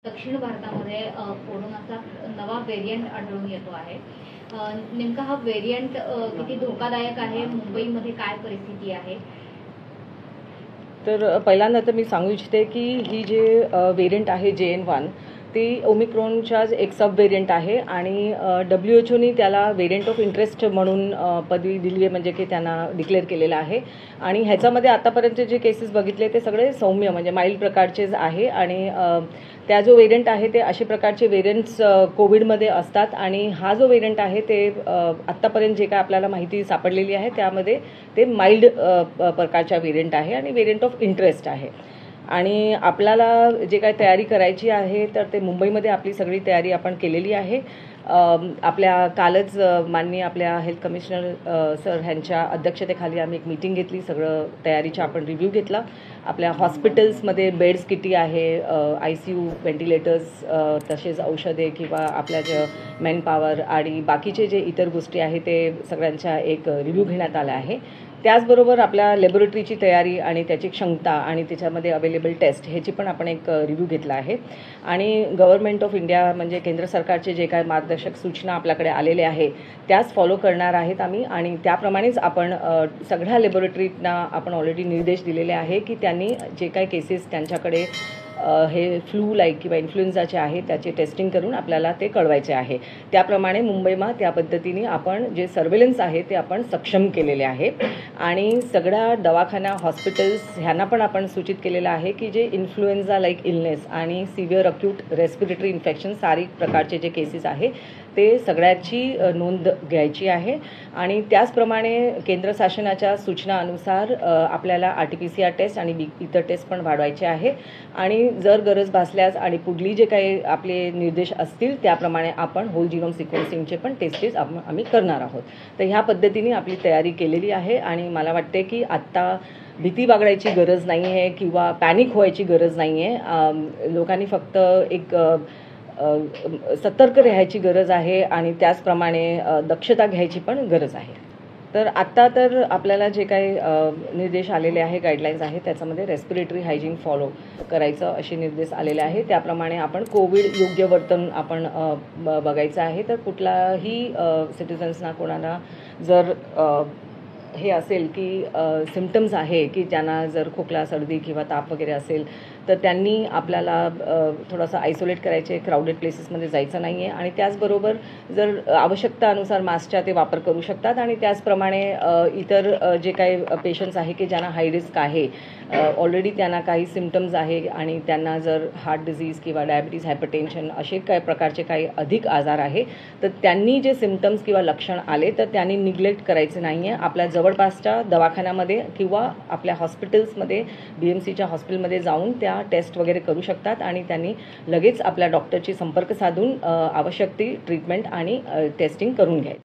दक्षिण भारतामध्ये कोरोनाचा नवा व्हेरियंट आढळून येतो आहे। नेमका हा व्हेरियंट किती धोकादायक आहे, मुंबईमध्ये काय परिस्थिती आहे? तर पहिल्यांदा तर मी सांगू इच्छिते की ही जे व्हेरियंट आहे JN.1 ती ओमिक्रॉनच्याच एक सब व्हेरियंट आहे आणि WHO त्याला व्हेरियंट ऑफ इंटरेस्ट म्हणून पदवी दिली आहे, म्हणजे की त्यांना डिक्लेअर केलेलं आहे। आणि ह्याच्यामध्ये आतापर्यंत जे केसेस बघितले ते सगळे सौम्य म्हणजे माइल्ड प्रकारचेच आहे आणि त्या जो व्हेरियंट आहे ते अशा प्रकारचे व्हेरियंट्स कोविडमध्ये असतात आणि हा जो व्हेरियंट आहे ते आत्तापर्यंत जे काय आपल्याला माहिती सापडलेली आहे त्यामध्ये ते माइल्ड प्रकारच्या व्हेरियंट आहे आणि व्हेरियंट ऑफ इंटरेस्ट आहे। आणि आपल्याला जे काय तयारी करायची आहे तर ते मुंबईमध्ये आपली सगळी तयारी आपण केलेली आहे। आपल्या कालच माननीय आपल्या हेल्थ कमिशनर सर ह्यांच्या अध्यक्षतेखाली आम्ही एक मीटिंग घेतली, सगळं तयारीचा आपण रिव्ह्यू घेतला। आपल्या हॉस्पिटल्समध्ये बेड्स किती आहे, ICU व्हेंटिलेटर्स, तसेच औषधे किंवा आपल्या जे मॅनपॉवर आणि बाकीचे जे इतर गोष्टी आहे ते सगळ्यांचा एक रिव्ह्यू घेण्यात आला आहे। त्याचबरोबर आपल्या लॅबोरेटरीची तयारी आणि त्याची क्षमता आणि त्याच्यामध्ये अवेलेबल टेस्ट ह्याची पण आपण एक रिव्ह्यू घेतला आहे। आणि गव्हर्नमेंट ऑफ इंडिया म्हणजे केंद्र सरकारचे जे काय मार्गदर्शक सूचना आपल्याकडे आलेले आहे त्याच फॉलो करणार आहेत आम्ही आणि त्याप्रमाणेच आपण सगळ्या लॅबोरेटरीजना आपण ऑलरेडी निर्देश दिलेले आहे की त्यांनी जे काही केसेस त्यांच्याकडे हे फ्लू लाईक किंवा इन्फ्लुएन्झाचे आहे त्याचे टेस्टिंग करून आपल्याला ते कळवायचे आहे। त्याप्रमाणे मुंबईमा त्या पद्धतीने आपण जे सर्वेलन्स आहे ते आपण सक्षम केलेले आहे आणि सगळ्या दवाखाना हॉस्पिटल्स ह्यांना पण आपण सूचित केलेलं आहे की जे इन्फ्लुएन्झा लाईक इलनेस आणि सिव्हिअर अक्यूट रेस्पिरेटरी इन्फेक्शन सारी प्रकारचे जे केसेस आहे ते सगळ्याची नोंद घ्यायची आहे। आणि त्याचप्रमाणे केंद्र शासनाच्या सूचनानुसार आपल्याला RT-PCR टेस्ट आणि इतर टेस्ट पण वाढवायचे आहे आणि जर गरज भासल्यास आणि पुढली जे काही आपले निर्देश असतील त्याप्रमाणे आपण होल जिनोम सिक्वेन्सिंगचे पण टेस्टेस आम्ही करणार आहोत। तर ह्या पद्धतीने आपली तयारी केलेली आहे आणि मला वाटते की आत्ता भीती बाळगायची गरज नाही आहे किंवा पॅनिक व्हायची गरज नाही आहे। लोकांनी फक्त एक सतर्क राहायची गरज आहे आणि त्याचप्रमाणे दक्षता घ्यायची पण गरज आहे। तर आत्ता तर आपल्याला जे काही निर्देश आलेले आहे, गाईडलाईन्स आहे, त्याच्यामध्ये रेस्पिरेटरी हायजीन फॉलो करायचं असे निर्देश आलेले आहे। त्याप्रमाणे आपण कोविड योग्य वर्तन आपण बघायचं आहे। तर कुठलाही सिटिझन्सना कोणाला जर हे असेल की सिम्पटम्स आहे की ज्यांना जर खोकला सर्दी किंवा ताप वगैरे असेल तर त्यांनी आपल्याला थोडंसं आयसोलेट करायचे, क्राउडेड प्लेसेसमध्ये जायचं नाही आहे आणि त्याचबरोबर जर आवश्यकतानुसार मास्कचा ते वापर करू शकतात आणि त्याचप्रमाणे इतर जे काही पेशंट्स आहे की ज्यांना हाय रिस्क आहे, ऑलरेडी त्यांना काही सिम्पटम्स आहे आणि त्यांना जर हार्ट डिझीज किंवा डायबिटीज, हायपरटेन्शन असे काही प्रकारचे काही अधिक आजार आहे तर त्यांनी जे सिम्पटम्स किंवा लक्षण आले तर त्यांनी निग्लेक्ट करायचे नाही आहे। आपल्या जवळपासच्या दवाखान्यामध्ये किंवा आपल्या हॉस्पिटल्समध्ये BMCच्या हॉस्पिटलमध्ये जाऊन त्या टेस्ट वगैरे करू शकतात आणि त्यांनी लगेच आपल्या डॉक्टरशी संपर्क साधून आवश्यक ती ट्रीटमेंट आणि टेस्टिंग करून घ्यायची।